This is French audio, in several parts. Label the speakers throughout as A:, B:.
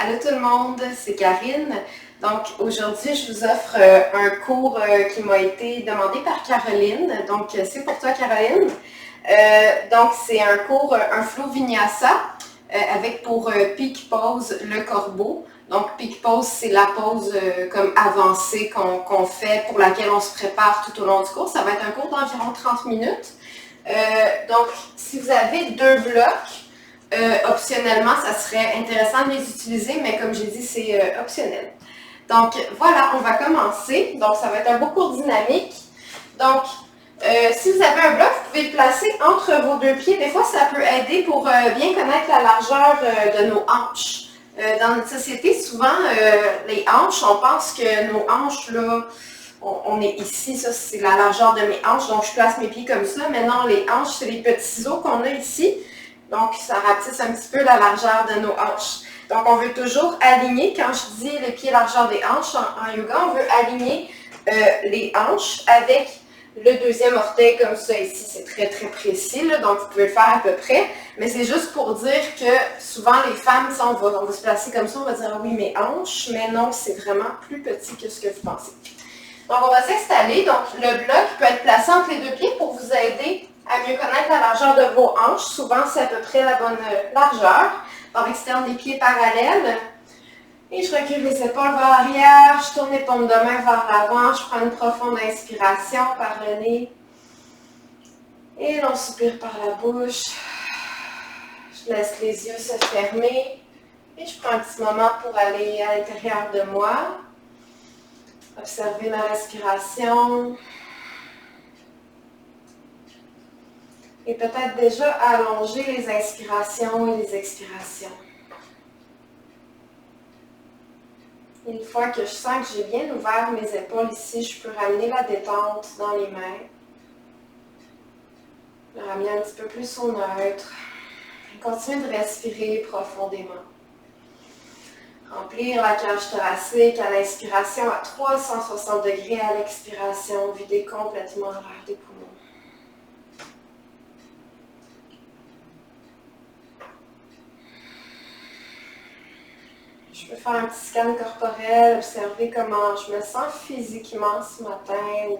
A: Allô tout le monde, c'est Karine. Donc aujourd'hui, je vous offre un cours qui m'a été demandé par Caroline. Donc c'est pour toi Caroline. Donc c'est un cours, un flow vinyasa avec pour peak pose le corbeau. Donc peak pose, c'est la pose comme avancée qu'on fait pour laquelle on se prépare tout au long du cours. Ça va être un cours d'environ 30 minutes. Donc si vous avez deux blocs, optionnellement, ça serait intéressant de les utiliser, mais comme j'ai dit, c'est optionnel. Donc voilà, on va commencer. Donc ça va être un beau cours dynamique. Donc si vous avez un bloc, vous pouvez le placer entre vos deux pieds. Des fois, ça peut aider pour bien connaître la largeur de nos hanches. Dans notre société, souvent, les hanches, on pense que nos hanches, là, on est ici, ça c'est la largeur de mes hanches, donc je place mes pieds comme ça. Mais non, les hanches, c'est les petits os qu'on a ici. Donc, ça rapetisse un petit peu la largeur de nos hanches. Donc, on veut toujours aligner, quand je dis les pieds largeur des hanches en yoga, on veut aligner les hanches avec le deuxième orteil comme ça ici. C'est très, très précis, là, donc vous pouvez le faire à peu près. Mais c'est juste pour dire que souvent, les femmes, on va se placer comme ça, on va dire ah oui, mes hanches, mais non, c'est vraiment plus petit que ce que vous pensez. Donc, on va s'installer. Donc, le bloc peut être placé entre les deux pieds pour vous aider à mieux connaître la largeur de vos hanches. Souvent, c'est à peu près la bonne largeur. Par externe des pieds parallèles. Et je recule les épaules vers l'arrière. Je tourne les paumes de main vers l'avant. Je prends une profonde inspiration par le nez. Et l'on soupire par la bouche. Je laisse les yeux se fermer. Et je prends un petit moment pour aller à l'intérieur de moi. Observer ma respiration. Et peut-être déjà allonger les inspirations et les expirations. Une fois que je sens que j'ai bien ouvert mes épaules ici, je peux ramener la détente dans les mains. Le ramener un petit peu plus au neutre. Et continuer de respirer profondément. Remplir la cage thoracique à l'inspiration à 360 degrés, à l'expiration, vider complètement l'air des poumons. Je peux faire un petit scan corporel, observer comment je me sens physiquement ce matin,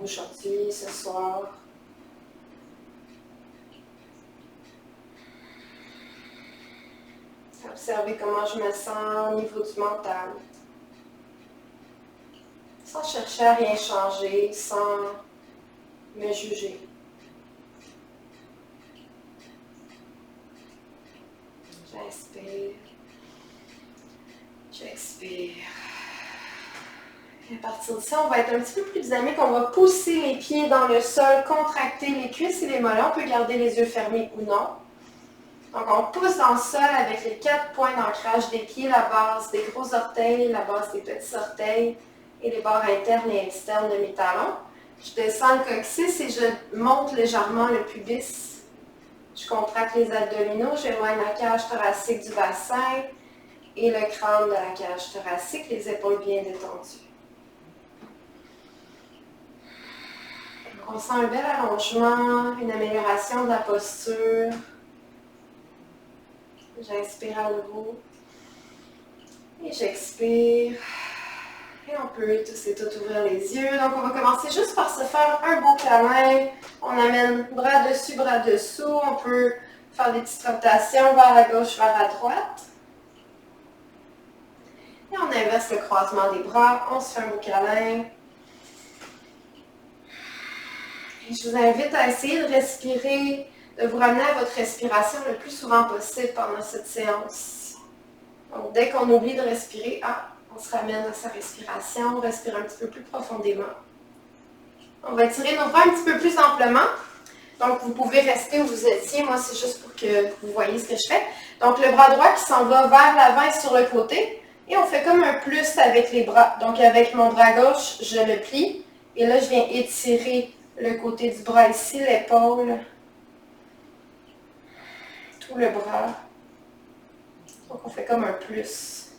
A: aujourd'hui, ce soir. Observer comment je me sens au niveau du mental. Sans chercher à rien changer, sans me juger. J'inspire. J'expire. Et à partir de ça, on va être un petit peu plus dynamique. On va pousser les pieds dans le sol, contracter les cuisses et les mollets. On peut garder les yeux fermés ou non. Donc, on pousse dans le sol avec les 4 points d'ancrage des pieds, la base des gros orteils, la base des petits orteils et les barres internes et externes de mes talons. Je descends le coccyx et je monte légèrement le pubis. Je contracte les abdominaux, j'éloigne la cage thoracique du bassin et le crâne de la cage thoracique, les épaules bien détendues. On sent un bel allongement, une amélioration de la posture. J'inspire à nouveau. Et j'expire. Et on peut tous et toutes ouvrir les yeux. Donc, on va commencer juste par se faire un beau câlin. On amène bras dessus, bras dessous. On peut faire des petites rotations vers la gauche, vers la droite. Et on inverse le croisement des bras. On se fait un beau câlin. Et je vous invite à essayer de respirer, de vous ramener à votre respiration le plus souvent possible pendant cette séance. Donc, dès qu'on oublie de respirer, on se ramène à sa respiration, on respire un petit peu plus profondément. On va étirer nos bras un petit peu plus amplement. Donc, vous pouvez rester où vous étiez. Moi, c'est juste pour que vous voyez ce que je fais. Donc, le bras droit qui s'en va vers l'avant et sur le côté. Et on fait comme un plus avec les bras. Donc, avec mon bras gauche, je le plie. Et là, je viens étirer le côté du bras ici, l'épaule. Tout le bras. Donc, on fait comme un plus.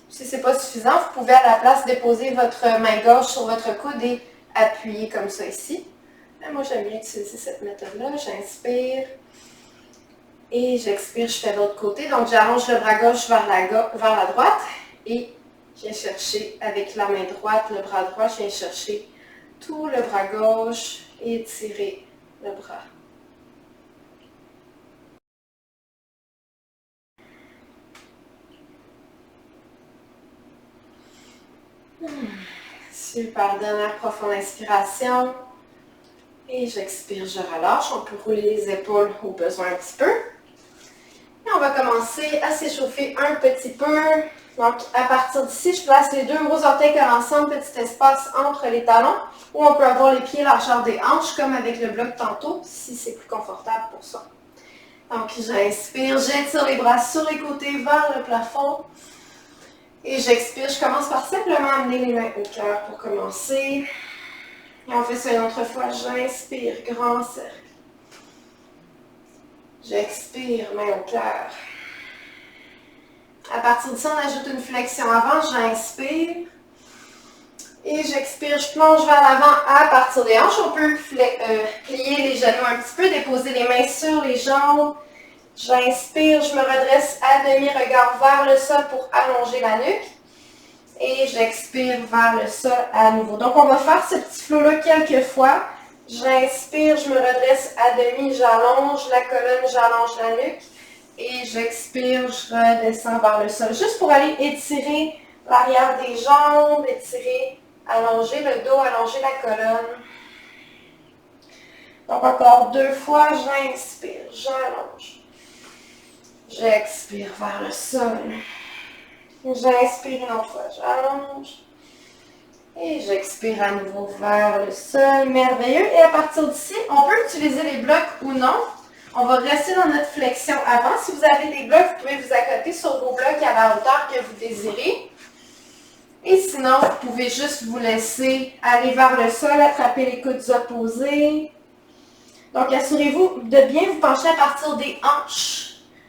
A: Si ce n'est pas suffisant, vous pouvez à la place déposer votre main gauche sur votre coude et appuyer comme ça ici. Mais moi, j'aime bien utiliser cette méthode-là. J'inspire. Et j'expire, je fais de l'autre côté. Donc, j'allonge le bras gauche vers la droite. Et je viens chercher avec la main droite, le bras droit, je viens chercher tout le bras gauche et étirer le bras. Super, dernière profonde inspiration. Et j'expire, je relâche. On peut rouler les épaules au besoin un petit peu. Et on va commencer à s'échauffer un petit peu. Donc, à partir d'ici, je place les deux gros orteils collés ensemble, petit espace entre les talons, où on peut avoir les pieds largeur des hanches, comme avec le bloc tantôt, si c'est plus confortable pour ça. Donc, j'inspire, j'étire les bras sur les côtés vers le plafond. Et j'expire, je commence par simplement amener les mains au cœur pour commencer. Et on fait ça une autre fois. J'inspire, grand cercle. J'expire, main au cœur. À partir de ça, on ajoute une flexion avant. J'inspire. Et j'expire, je plonge vers l'avant à partir des hanches. On peut plier les genoux un petit peu, déposer les mains sur les jambes. J'inspire, je me redresse à demi, regard vers le sol pour allonger la nuque. Et j'expire vers le sol à nouveau. Donc, on va faire ce petit flow-là quelques fois. J'inspire, je me redresse à demi, j'allonge la colonne, j'allonge la nuque. Et j'expire, je redescends vers le sol. Juste pour aller étirer l'arrière des jambes, étirer, allonger le dos, allonger la colonne. Donc, encore deux fois, j'inspire, j'allonge. J'expire vers le sol. J'inspire une autre fois, j'allonge. Et j'expire à nouveau vers le sol. Merveilleux. Et à partir d'ici, on peut utiliser les blocs ou non. On va rester dans notre flexion avant. Si vous avez des blocs, vous pouvez vous accoter sur vos blocs à la hauteur que vous désirez. Et sinon, vous pouvez juste vous laisser aller vers le sol, attraper les coudes opposés. Donc, assurez-vous de bien vous pencher à partir des hanches.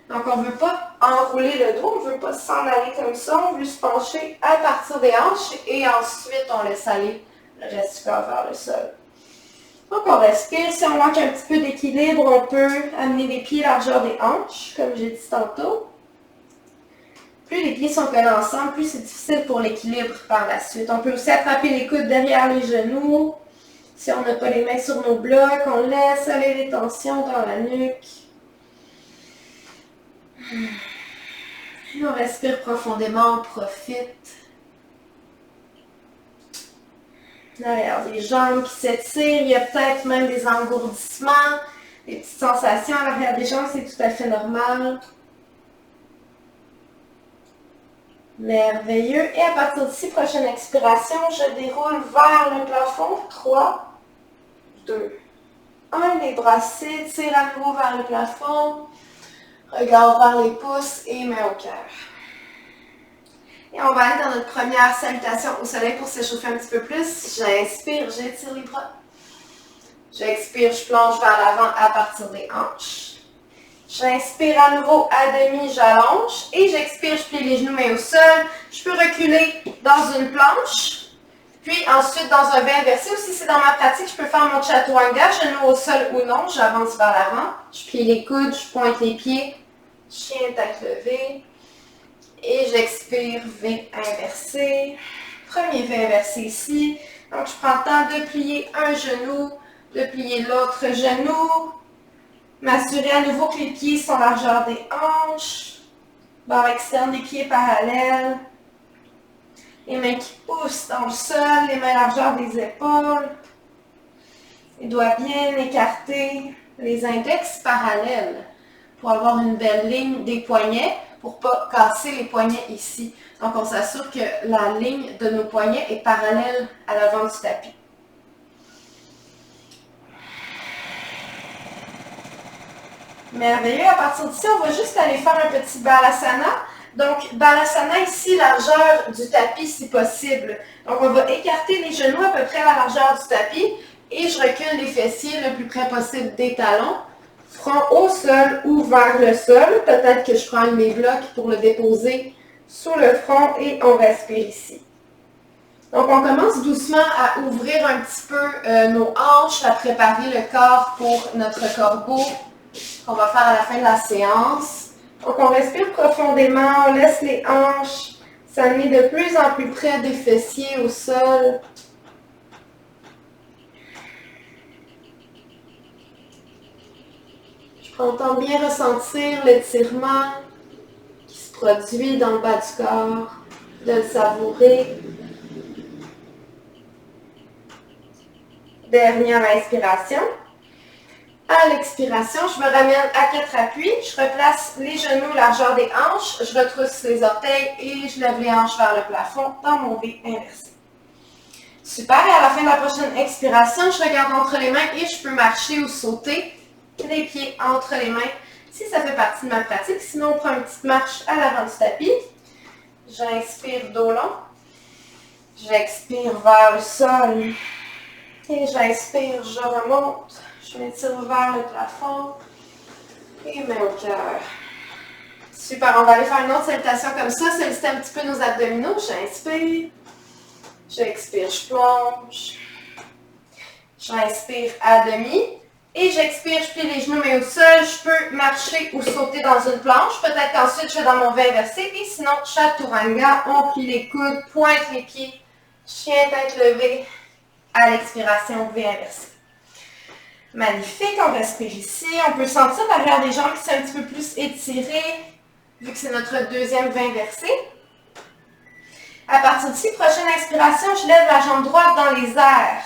A: Donc, on ne veut pas enrouler le dos, on ne veut pas s'en aller comme ça, on veut se pencher à partir des hanches et ensuite on laisse aller le reste du corps vers le sol. Donc, on respire. Si on manque un petit peu d'équilibre, on peut amener les pieds largeur des hanches, comme j'ai dit tantôt. Plus les pieds sont collés ensemble, plus c'est difficile pour l'équilibre par la suite. On peut aussi attraper les coudes derrière les genoux. Si on n'a pas les mains sur nos blocs, on laisse aller les tensions dans la nuque. Et on respire profondément, on profite. Derrière les jambes qui s'étirent, il y a peut-être même des engourdissements, des petites sensations à l'arrière des jambes, c'est tout à fait normal. Merveilleux. Et à partir d'ici, prochaine expiration, je déroule vers le plafond. 3, 2, 1. Les bras s'étirent à nouveau vers le plafond. Regard vers les pouces et main au cœur. Et on va aller dans notre première salutation au soleil pour s'échauffer un petit peu plus. J'inspire, j'étire les bras. J'expire, je plonge vers l'avant à partir des hanches. J'inspire à nouveau à demi, j'allonge. Et j'expire, je plie les genoux, mains au sol. Je peux reculer dans une planche. Puis ensuite, dans un V inversé, aussi c'est dans ma pratique, je peux faire mon chaturanga, genoux au sol ou non, j'avance vers l'avant. Je plie les coudes, je pointe les pieds. Chien, tête levée. Et j'expire, V inversé. Premier V inversé ici. Donc, je prends le temps de plier un genou, de plier l'autre genou. M'assurer à nouveau que les pieds sont largeur des hanches. Barre externe des pieds parallèles. Les mains qui poussent dans le sol, les mains largeur des épaules. Les doigts bien écartés. Les index parallèles pour avoir une belle ligne des poignets, pour ne pas casser les poignets ici. Donc, on s'assure que la ligne de nos poignets est parallèle à l'avant du tapis. Merveilleux. À partir d'ici, on va juste aller faire un petit balasana. Donc, balasana ici, largeur du tapis si possible. Donc, on va écarter les genoux à peu près à la largeur du tapis et je recule les fessiers le plus près possible des talons. Front au sol ou vers le sol. Peut-être que je prends un de mes blocs pour le déposer sous le front et on respire ici. Donc, on commence doucement à ouvrir un petit peu nos hanches, à préparer le corps pour notre corbeau. qu'on va faire à la fin de la séance. Donc, on respire profondément, on laisse les hanches s'amener de plus en plus près des fessiers au sol. Je prends le temps de bien ressentir l'étirement qui se produit dans le bas du corps, de le savourer. Dernière inspiration. À l'expiration, je me ramène à 4 appuis. Je replace les genoux largeur des hanches. Je retrousse les orteils et je lève les hanches vers le plafond dans mon V inversé. Super. Et à la fin de la prochaine expiration, je regarde entre les mains et je peux marcher ou sauter les pieds entre les mains si ça fait partie de ma pratique. Sinon, on prend une petite marche à l'avant du tapis. J'inspire dos long. J'expire vers le sol. Et j'inspire, je remonte. Je m'étire vers le plafond et main au cœur. Super, on va aller faire une autre salutation comme ça, solliciter un petit peu nos abdominaux. J'inspire, j'expire, je plonge. J'inspire à demi et j'expire, je plie les genoux mais au sol. Je peux marcher ou sauter dans une planche. Peut-être qu'ensuite je vais dans mon V inversé et sinon Chaturanga, on plie les coudes, pointe les pieds, chien tête levée. À l'expiration, V inversé. Magnifique, on respire ici. On peut sentir l'arrière des jambes qui sont un petit peu plus étirées, vu que c'est notre deuxième V inversé. À partir d'ici, prochaine inspiration, je lève la jambe droite dans les airs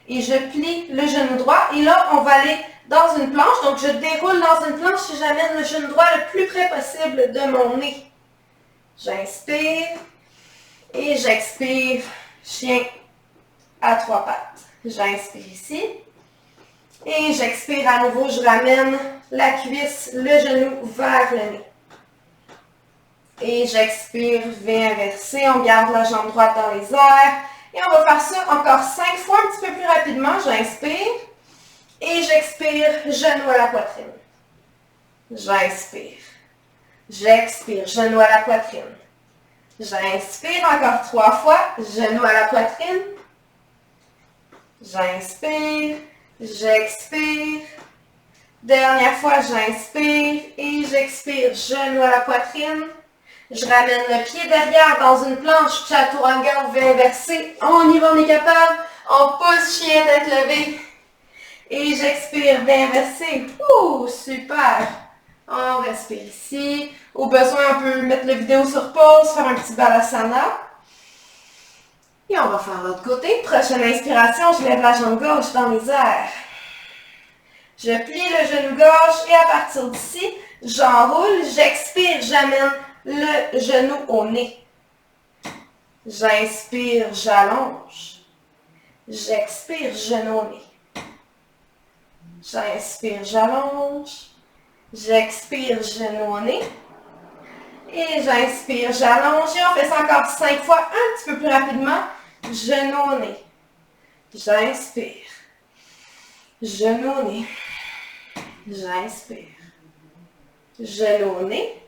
A: et je plie le genou droit. Et là, on va aller dans une planche. Donc, je déroule dans une planche et j'amène le genou droit le plus près possible de mon nez. J'inspire et j'expire, chien à 3 pattes. J'inspire ici. Et j'expire à nouveau, je ramène la cuisse, le genou vers le nez. Et j'expire, V inversé, on garde la jambe droite dans les airs. Et on va faire ça encore 5 fois, un petit peu plus rapidement. J'inspire. Et j'expire, genou à la poitrine. J'inspire. J'expire, genou à la poitrine. J'inspire encore 3 fois, genou à la poitrine. J'inspire. J'expire. Dernière fois, j'inspire et j'expire. Genou à la poitrine. Je ramène le pied derrière dans une planche Chaturanga ou V inversé. On y va, on est capable. On pousse, chien tête levée. Et j'expire, V inversé. Ouh, super. On respire ici. Au besoin, on peut mettre la vidéo sur pause, faire un petit balasana. Et on va faire l'autre côté. Prochaine inspiration, je lève la jambe gauche dans les airs. Je plie le genou gauche et à partir d'ici, j'enroule, j'expire, j'amène le genou au nez. J'inspire, j'allonge. J'expire, genou au nez. J'inspire, j'allonge. J'expire, genou au nez. Et j'inspire, j'allonge. Et on fait ça encore 5 fois, un petit peu plus rapidement. Genou au nez. J'inspire. Genou au nez. J'inspire. Genou au nez.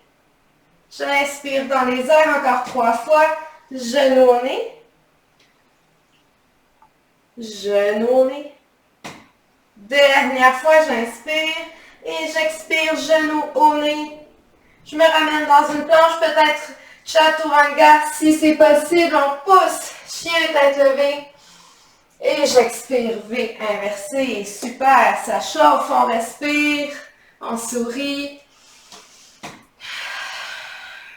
A: J'inspire dans les airs encore 3 fois. Genou au nez. Genou au nez. Dernière fois, j'inspire. Et j'expire, genou au nez. Je me ramène dans une planche, peut-être Chaturanga. Si c'est possible, on pousse. Chien tête levée. Et j'expire, V inversé. Super, ça chauffe, on respire. On sourit.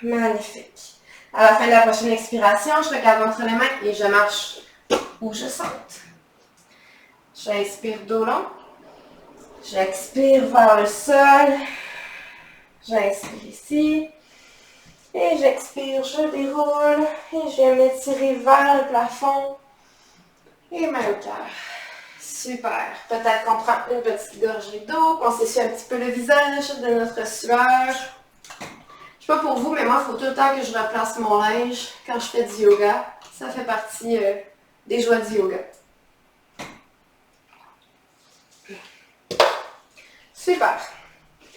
A: Magnifique. À la fin de la prochaine expiration, je regarde entre les mains et je marche où je sente. J'inspire dos long. J'expire vers le sol. J'inspire ici. Et j'expire, je déroule. Et je viens m'étirer vers le plafond. Et main au cœur. Super. Peut-être qu'on prend une petite gorgée d'eau, qu'on s'essuie un petit peu le visage de notre sueur. Je sais pas pour vous, mais moi, il faut tout le temps que je replace mon linge quand je fais du yoga. Ça fait partie des joies du yoga. Super.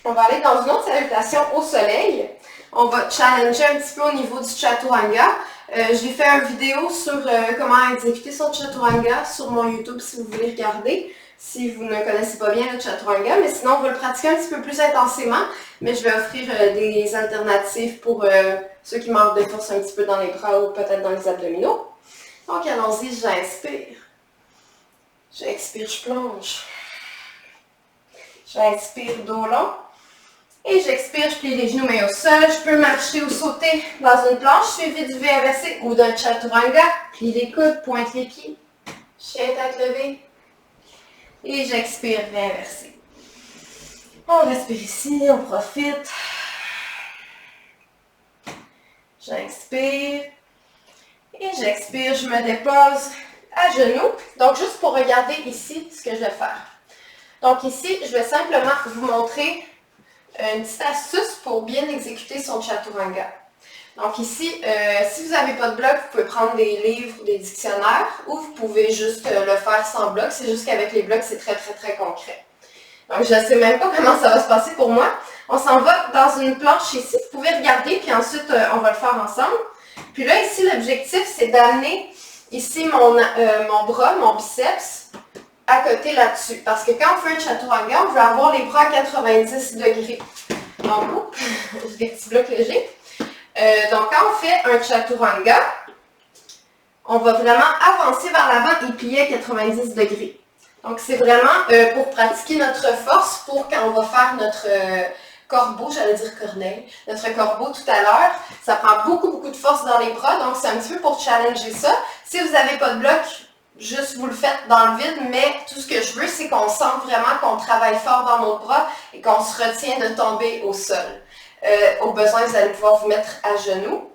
A: On va aller dans une autre salutation au soleil. On va challenger un petit peu au niveau du Chaturanga. J'ai fait une vidéo sur comment exécuter son Chaturanga sur mon YouTube si vous voulez regarder. si vous ne connaissez pas bien le chaturanga, mais sinon on va le pratiquer un petit peu plus intensément, mais je vais offrir des alternatives pour ceux qui manquent de force un petit peu dans les bras ou peut-être dans les abdominaux. Donc allons-y, j'inspire. J'expire, je plonge. J'inspire, dos long. Et j'expire, je plie les genoux mais au sol. Je peux marcher ou sauter dans une planche suivie du V inversé ou d'un chaturanga. Plie les coudes, pointe les pieds. Chien tête levée. Et j'expire, V inversé. On respire ici, on profite. J'inspire. Et j'expire, je me dépose à genoux. Donc, juste pour regarder ici ce que je vais faire. Donc ici, je vais simplement vous montrer une petite astuce pour bien exécuter son chaturanga. Donc ici, si vous n'avez pas de bloc, vous pouvez prendre des livres, des dictionnaires, ou vous pouvez juste le faire sans bloc. C'est juste qu'avec les blocs, c'est très concret. Donc je ne sais même pas comment ça va se passer pour moi. On s'en va dans une planche ici. Vous pouvez regarder, puis ensuite, on va le faire ensemble. Puis là, ici, l'objectif, c'est d'amener ici mon bras, mon biceps, à côté là-dessus. Parce que quand on fait un chaturanga, on veut avoir les bras à 90 degrés. Donc, j'ai des petits blocs légers. Donc, quand on fait un chaturanga, on va vraiment avancer vers l'avant et plier à 90 degrés. Donc, c'est vraiment pour pratiquer notre force pour quand on va faire notre corbeau, j'allais dire corneille, notre corbeau tout à l'heure. Ça prend beaucoup de force dans les bras, donc c'est un petit peu pour challenger ça. Si vous n'avez pas de bloc, juste vous le faites dans le vide, mais tout ce que je veux, c'est qu'on sente vraiment qu'on travaille fort dans nos bras et qu'on se retient de tomber au sol. Au besoin, vous allez pouvoir vous mettre à genoux.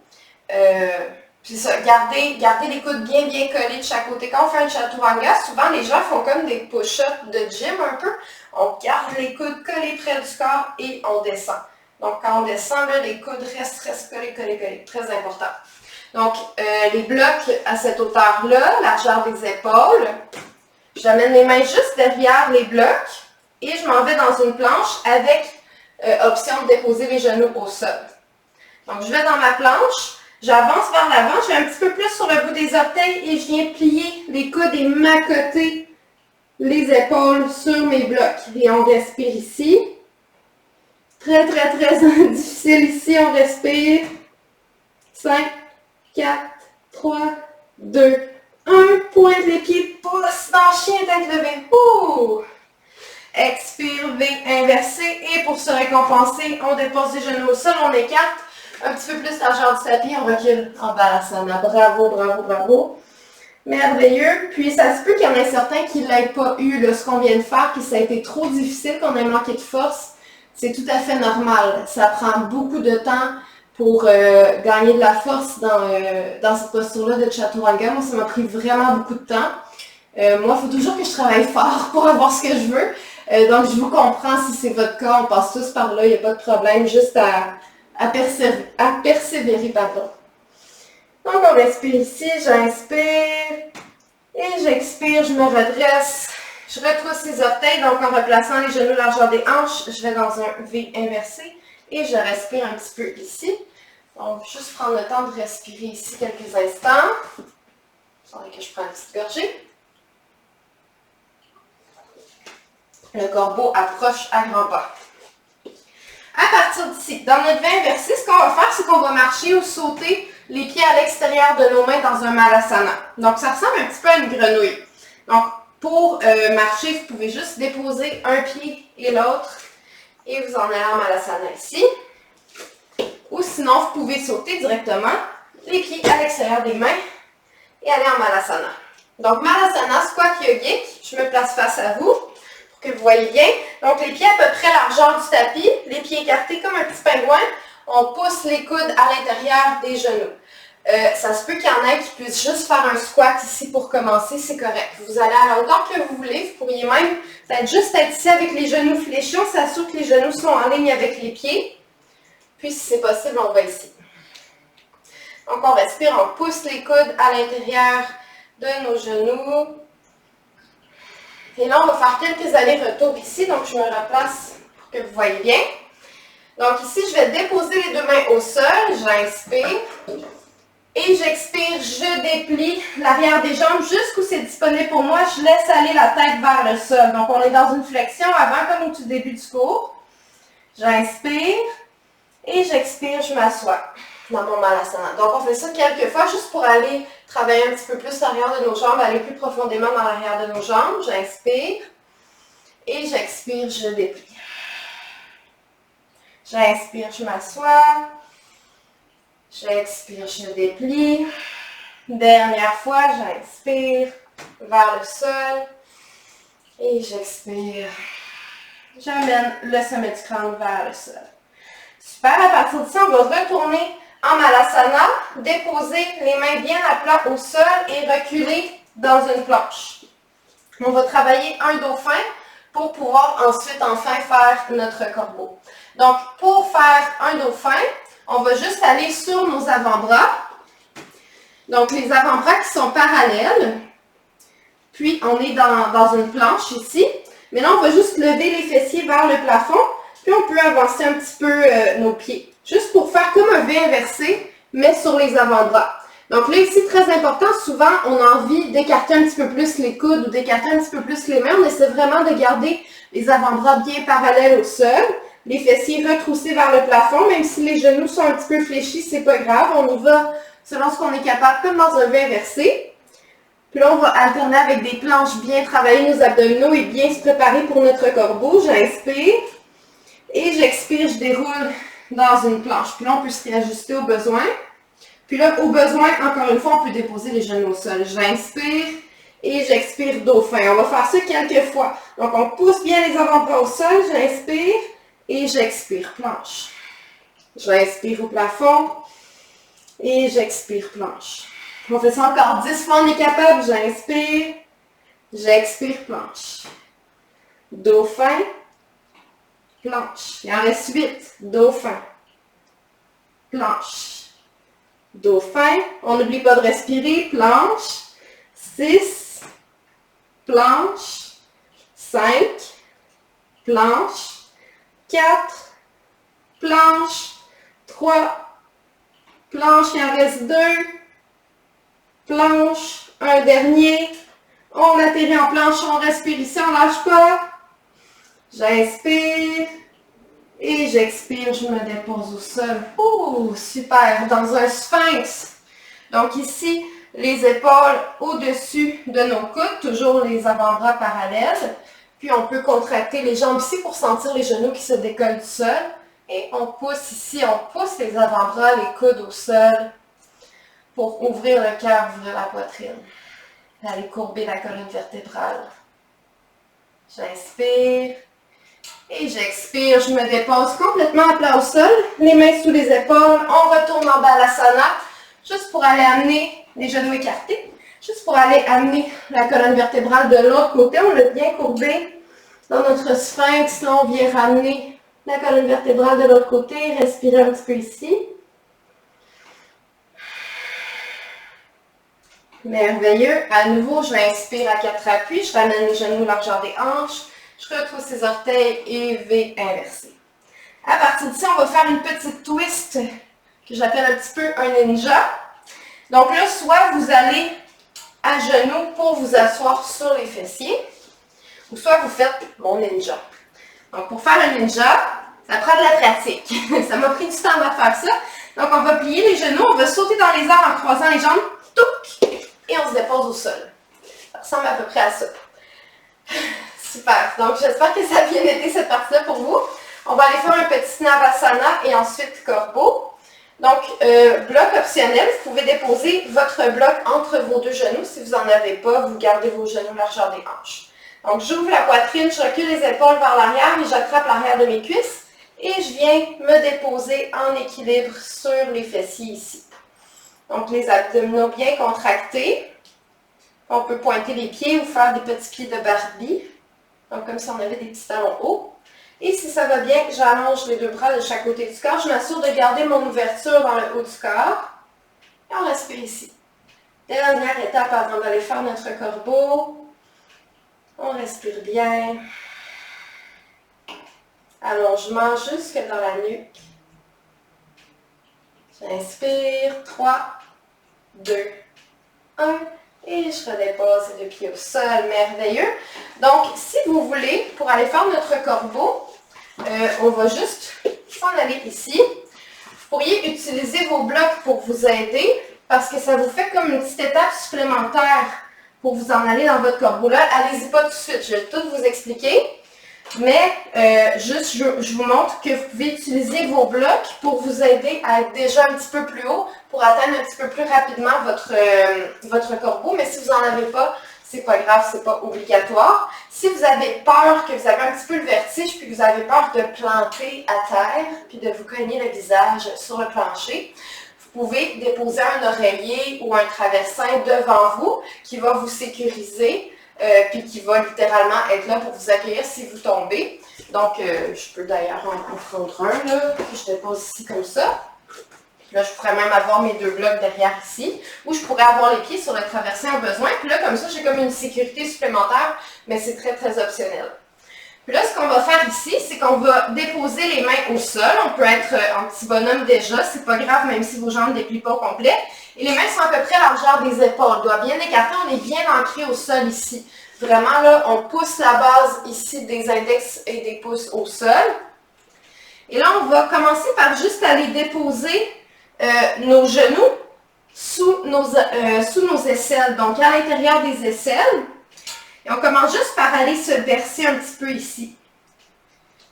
A: Puis ça, gardez les coudes bien collés de chaque côté. Quand on fait un chaturanga, souvent les gens font comme des push-ups de gym un peu. On garde les coudes collés près du corps et on descend. Donc quand on descend, là, les coudes restent collés. Très important. Donc, les blocs à cette hauteur-là, largeur des épaules. J'amène mes mains juste derrière les blocs et je m'en vais dans une planche avec option de déposer les genoux au sol. Donc, je vais dans ma planche, j'avance vers l'avant, je vais un petit peu plus sur le bout des orteils et je viens plier les coudes et m'accoter les épaules sur mes blocs. Et on respire ici. Très difficile ici, on respire. 5, 4, 3, 2, 1. Pointe les pieds, pousse dans chien tête levée. Ouh! Expire, V inversé. Et pour se récompenser, on dépose les genoux au sol, on écarte un petit peu plus largeur du tapis, on recule en balasana. Bravo. Merveilleux. Puis ça se peut qu'il y en ait certains qui ne l'aient pas eu, là, ce qu'on vient de faire, puis ça a été trop difficile, qu'on ait manqué de force. C'est tout à fait normal. Ça prend beaucoup de temps pour gagner de la force dans cette posture-là de chaturanga. Moi, ça m'a pris vraiment beaucoup de temps. Moi, il faut toujours que je travaille fort pour avoir ce que je veux. Donc, je vous comprends si c'est votre cas. On passe tous par là, il n'y a pas de problème. Juste à persévérer, pardon. Donc, on respire ici. J'inspire. Et j'expire. Je me redresse. Je retrousse les orteils. Donc, en replaçant les genoux largeur des hanches, je vais dans un V inversé. Et je respire un petit peu ici. Donc, juste prendre le temps de respirer ici quelques instants. Attendez que je prenne une petite gorgée. Le corbeau approche à grands pas. À partir d'ici, dans notre V inversé, ce qu'on va faire, c'est qu'on va marcher ou sauter les pieds à l'extérieur de nos mains dans un malasana. Donc, ça ressemble un petit peu à une grenouille. Donc, pour marcher, vous pouvez juste déposer un pied et l'autre et vous en allez en malasana ici. Ou sinon, vous pouvez sauter directement les pieds à l'extérieur des mains et aller en malasana. Donc, malasana, squat yogique, je me place face à vous pour que vous voyez bien. Donc, les pieds à peu près largeur du tapis, les pieds écartés comme un petit pingouin. On pousse les coudes à l'intérieur des genoux. Ça se peut qu'il y en ait qui puissent juste faire un squat ici pour commencer, c'est correct. Vous allez à la hauteur que vous voulez, vous pourriez même peut-être juste être ici avec les genoux fléchis, on s'assure que les genoux sont en ligne avec les pieds. Puis si c'est possible, on va ici. Donc on respire, on pousse les coudes à l'intérieur de nos genoux. Et là, on va faire quelques allers-retours ici, donc je me replace pour que vous voyez bien. Donc ici, je vais déposer les deux mains au sol, j'inspire. Et Et j'expire, je déplie l'arrière des jambes jusqu'où c'est disponible pour moi. Je laisse aller la tête vers le sol. Donc, on est dans une flexion avant comme au tout début du cours. J'inspire et j'expire, je m'assois dans mon Malasana. Donc, on fait ça quelques fois juste pour aller travailler un petit peu plus l'arrière de nos jambes, aller plus profondément dans l'arrière de nos jambes. J'inspire et j'expire, je déplie. J'inspire, je m'assois. J'expire, je déplie. Dernière fois, j'inspire vers le sol. Et j'expire. J'amène le sommet du crâne vers le sol. Super, à partir d'ici, on va retourner en Malasana, déposer les mains bien à plat au sol et reculer dans une planche. On va travailler un dauphin pour pouvoir ensuite enfin faire notre corbeau. Donc, pour faire un dauphin, on va juste aller sur nos avant-bras. Donc, les avant-bras qui sont parallèles. Puis, on est dans une planche ici. Mais là, on va juste lever les fessiers vers le plafond. Puis, on peut avancer un petit peu nos pieds. Juste pour faire comme un V inversé, mais sur les avant-bras. Donc là, ici, très important, souvent, on a envie d'écarter un petit peu plus les coudes ou d'écarter un petit peu plus les mains. On essaie vraiment de garder les avant-bras bien parallèles au sol. Les fessiers retroussés vers le plafond, même si les genoux sont un petit peu fléchis, c'est pas grave. On y va selon ce qu'on est capable, comme dans un V inversé. Puis là, on va alterner avec des planches, bien travailler nos abdominaux et bien se préparer pour notre corbeau. J'inspire et j'expire, je déroule dans une planche. Puis là, on peut se réajuster au besoin. Puis là, au besoin, encore une fois, on peut déposer les genoux au sol. J'inspire et j'expire dauphin. On va faire ça quelques fois. Donc, on pousse bien les avant-bras au sol. J'inspire et j'expire planche. J'inspire au plafond et j'expire planche. On fait ça encore 10 fois, on est capable. J'inspire, j'expire planche. Dauphin, planche. Il en reste 8. Dauphin, planche. Dauphin, on n'oublie pas de respirer, planche, 6, planche, 5, planche, 4, planche, 3, planche, il en reste 2, planche, un dernier, on atterrit en planche, on respire ici, on ne lâche pas, j'inspire. Et j'expire, je me dépose au sol. Ouh, super! Dans un sphinx. Donc ici, les épaules au-dessus de nos coudes, toujours les avant-bras parallèles. Puis on peut contracter les jambes ici pour sentir les genoux qui se décollent du sol. Et on pousse ici, on pousse les avant-bras, les coudes au sol pour ouvrir le cœur, ouvrir la poitrine. Aller courber la colonne vertébrale. J'inspire. Et j'expire, je me dépose complètement à plat au sol, les mains sous les épaules, on retourne en Balasana, juste pour aller amener les genoux écartés, juste pour aller amener la colonne vertébrale de l'autre côté, on l'a bien courbé dans notre sphinx, là on vient ramener la colonne vertébrale de l'autre côté, respirez un petit peu ici. Merveilleux, à nouveau je m'inspire à 4 appuis, je ramène les genoux largeur des hanches, je retrousse les orteils et V inversé. À partir d'ici, on va faire une petite twist que j'appelle un petit peu un ninja. Donc là, soit vous allez à genoux pour vous asseoir sur les fessiers, ou soit vous faites mon ninja. Donc pour faire un ninja, ça prend de la pratique. Ça m'a pris du temps à faire ça. Donc on va plier les genoux, on va sauter dans les airs en croisant les jambes, touc, et on se dépose au sol. Ça ressemble à peu près à ça. Super. Donc, j'espère que ça a bien été cette partie-là pour vous. On va aller faire un petit Navasana et ensuite corbeau. Donc, bloc optionnel, vous pouvez déposer votre bloc entre vos deux genoux. Si vous n'en avez pas, vous gardez vos genoux largeur des hanches. Donc, j'ouvre la poitrine, je recule les épaules vers l'arrière et j'attrape l'arrière de mes cuisses. Et je viens me déposer en équilibre sur les fessiers ici. Donc, les abdominaux bien contractés. On peut pointer les pieds ou faire des petits pieds de Barbie. Donc, comme si on avait des petits talons hauts. Et si ça va bien, j'allonge les deux bras de chaque côté du corps. Je m'assure de garder mon ouverture dans le haut du corps. Et on respire ici. Dernière étape avant d'aller faire notre corbeau. On respire bien. Allongement jusque dans la nuque. J'inspire. 3, 2, 1. Et je redépose les deux pieds au sol. Merveilleux. Donc, si vous voulez, pour aller faire notre corbeau, on va juste s'en aller ici. Vous pourriez utiliser vos blocs pour vous aider parce que ça vous fait comme une petite étape supplémentaire pour vous en aller dans votre corbeau-là. Allez-y pas tout de suite, je vais tout vous expliquer. Mais juste, je vous montre que vous pouvez utiliser vos blocs pour vous aider à être déjà un petit peu plus haut, pour atteindre un petit peu plus rapidement votre corbeau. Mais si vous n'en avez pas, c'est pas grave, c'est pas obligatoire. Si vous avez peur, que vous avez un petit peu le vertige, puis que vous avez peur de planter à terre, puis de vous cogner le visage sur le plancher, vous pouvez déposer un oreiller ou un traversin devant vous qui va vous sécuriser. Puis qui va littéralement être là pour vous accueillir si vous tombez. Donc, je peux d'ailleurs en prendre un, là, puis je dépose ici comme ça. Là, je pourrais même avoir mes deux blocs derrière ici, ou je pourrais avoir les pieds sur le traversin au besoin. Puis là, comme ça, j'ai comme une sécurité supplémentaire, mais c'est très, très optionnel. Puis là, ce qu'on va faire ici, c'est qu'on va déposer les mains au sol. On peut être en petit bonhomme déjà, c'est pas grave, même si vos jambes ne déplient pas au complet. Et les mains sont à peu près à la largeur des épaules. On doit bien écarter, on est bien ancré au sol ici. Vraiment, là, on pousse la base ici des index et des pouces au sol. Et là, on va commencer par juste aller déposer nos genoux sous nos aisselles, donc à l'intérieur des aisselles. Et on commence juste par aller se bercer un petit peu ici.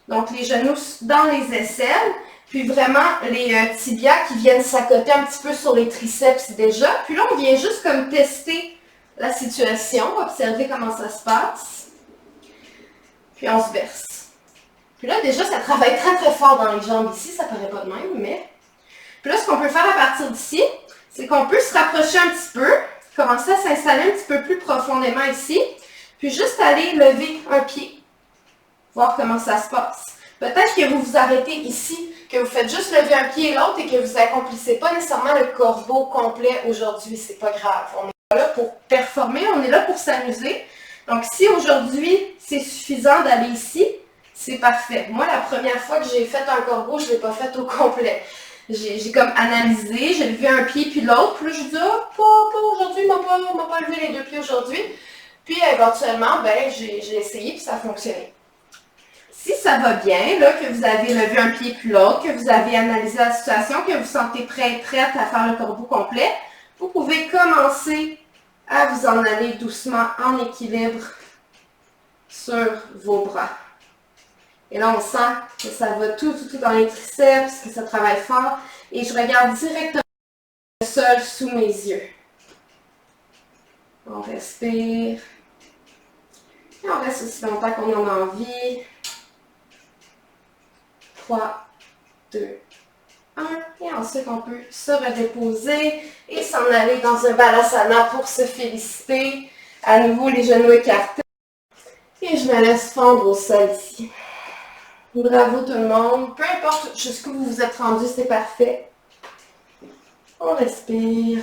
A: Donc, les genoux dans les aisselles, puis vraiment les tibias qui viennent s'accoter un petit peu sur les triceps déjà. Puis là, on vient juste comme tester la situation, observer comment ça se passe. Puis on se berce. Puis là, déjà, ça travaille très très fort dans les jambes ici, ça paraît pas de même, mais... Puis là, ce qu'on peut faire à partir d'ici, c'est qu'on peut se rapprocher un petit peu, commencer à s'installer un petit peu plus profondément ici, puis juste aller lever un pied, voir comment ça se passe. Peut-être que vous vous arrêtez ici, que vous faites juste lever un pied et l'autre et que vous n'accomplissez pas nécessairement le corbeau complet aujourd'hui, c'est pas grave. On n'est pas là pour performer, on est là pour s'amuser. Donc si aujourd'hui, c'est suffisant d'aller ici, c'est parfait. Moi, la première fois que j'ai fait un corbeau, je ne l'ai pas fait au complet. J'ai comme analysé, j'ai levé un pied puis l'autre, puis là, je dis, ah, pas aujourd'hui, m'a pas levé les deux pieds aujourd'hui. Puis éventuellement, ben, j'ai essayé puis ça a fonctionné. Si ça va bien, là, que vous avez levé un pied puis l'autre, que vous avez analysé la situation, que vous sentez prête à faire le corbeau complet, vous pouvez commencer à vous en aller doucement en équilibre sur vos bras. Et là, on sent que ça va tout dans les triceps, que ça travaille fort. Et je regarde directement le sol sous mes yeux. On respire. Et on reste aussi longtemps qu'on en a envie. 3, 2, 1. Et ensuite, on peut se redéposer et s'en aller dans un balasana pour se féliciter. À nouveau, les genoux écartés. Et je me laisse fondre au sol ici. Bravo tout le monde. Peu importe jusqu'où vous vous êtes rendu, c'est parfait. On respire.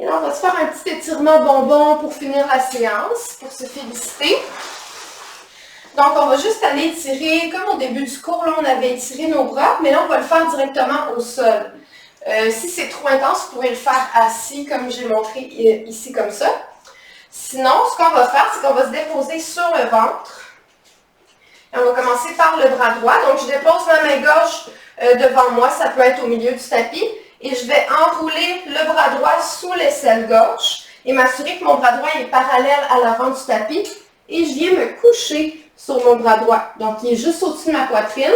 A: Et là, on va se faire un petit étirement bonbon pour finir la séance, pour se féliciter. Donc, on va juste aller étirer, comme au début du cours, là, on avait étiré nos bras, mais là, on va le faire directement au sol. Si c'est trop intense, vous pouvez le faire assis, comme j'ai montré ici, comme ça. Sinon, ce qu'on va faire, c'est qu'on va se déposer sur le ventre. Et on va commencer par le bras droit. Donc, je dépose ma main gauche devant moi, ça peut être au milieu du tapis. Et je vais enrouler le bras droit sous l'aisselle gauche et m'assurer que mon bras droit est parallèle à l'avant du tapis. Et je viens me coucher sur mon bras droit. Donc, il est juste au-dessus de ma poitrine.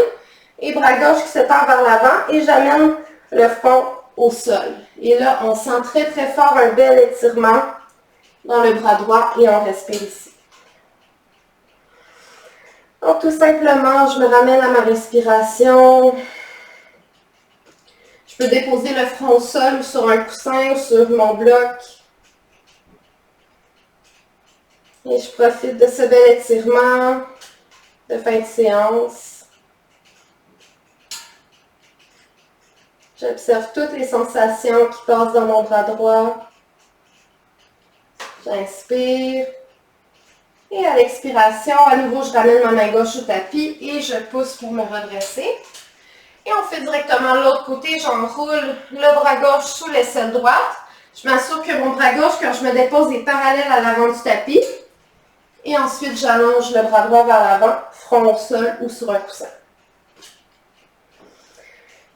A: Et bras gauche qui s'étend vers l'avant. Et j'amène le front au sol. Et là, on sent très très fort un bel étirement dans le bras droit et on respire ici. Donc, tout simplement, je me ramène à ma respiration. Je peux déposer le front au sol ou sur un coussin ou sur mon bloc. Et je profite de ce bel étirement de fin de séance. J'observe toutes les sensations qui passent dans mon bras droit. J'inspire. Et à l'expiration, à nouveau, je ramène ma main gauche au tapis et je pousse pour me redresser. Et on fait directement l'autre côté. J'enroule le bras gauche sous l'aisselle droite. Je m'assure que mon bras gauche, quand je me dépose, est parallèle à l'avant du tapis. Et ensuite, j'allonge le bras droit vers l'avant, front au sol ou sur un coussin.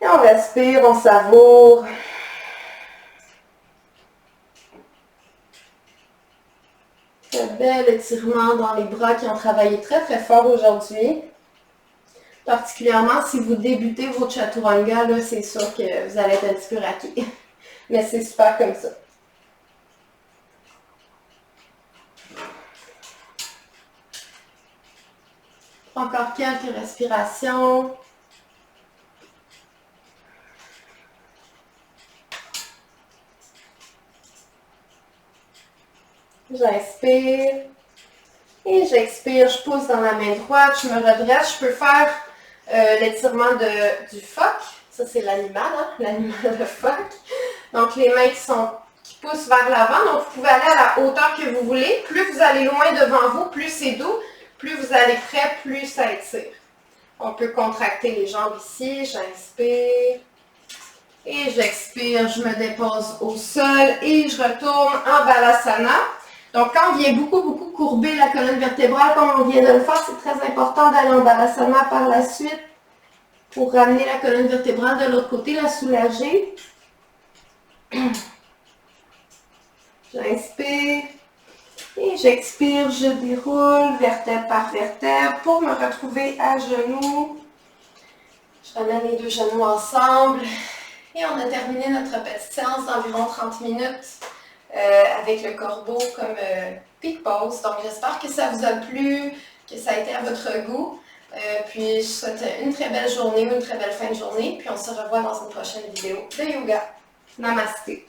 A: Et on respire, on savoure. Un bel étirement dans les bras qui ont travaillé très très fort aujourd'hui. Particulièrement si vous débutez votre chaturanga, là, c'est sûr que vous allez être un petit peu raqué. Mais c'est super comme ça. Encore quelques respirations. J'inspire. Et j'expire, je pousse dans la main droite, je me redresse. Je peux faire l'étirement du phoque. Ça, c'est l'animal, hein? L'animal de phoque. Donc, les mains qui poussent vers l'avant. Donc, vous pouvez aller à la hauteur que vous voulez. Plus vous allez loin devant vous, plus c'est doux. Plus vous allez près, plus ça étire. On peut contracter les jambes ici. J'inspire. Et j'expire, je me dépose au sol et je retourne en Balasana. Donc, quand on vient beaucoup courber la colonne vertébrale, comme on vient de le faire, c'est très important d'aller en Balasana par la suite pour ramener la colonne vertébrale de l'autre côté, la soulager. J'inspire et j'expire, je déroule vertèbre par vertèbre pour me retrouver à genoux. Je ramène les deux genoux ensemble et on a terminé notre petite séance d'environ 30 minutes. Avec le corbeau comme peak pose. Donc j'espère que ça vous a plu, que ça a été à votre goût. Puis je souhaite une très belle journée ou une très belle fin de journée. Puis on se revoit dans une prochaine vidéo de yoga. Namasté.